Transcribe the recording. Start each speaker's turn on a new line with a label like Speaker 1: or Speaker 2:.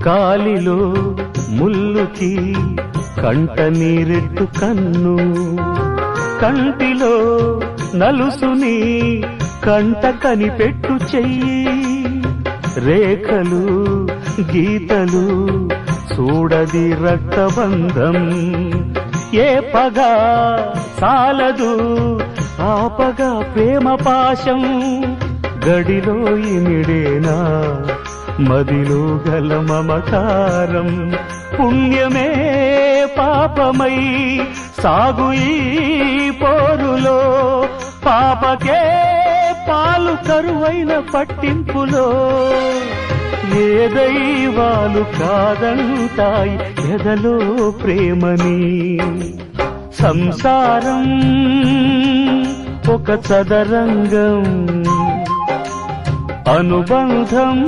Speaker 1: కాలిలో ముల్లుకి కంట నీరెట్టు కన్ను, కంటిలో నలుసుని కంట కనిపెట్టు చెయ్యి, రేఖలు గీతలు చూడది రక్తబంధం, ఏ పగా సాలదు ఆపగా ప్రేమ పాశం, గడిలో ఇమిడేనా మదిలో గల మమకారం, పుణ్యమే పాపమై సాగు ఈ పోరులో, పాపకే పాలు కరువైన పట్టింపులో, ఏ దైవాలు కాదంటాయి ఎదలో ప్రేమని, సంసారం ఒక చదరంగం అనుబంధం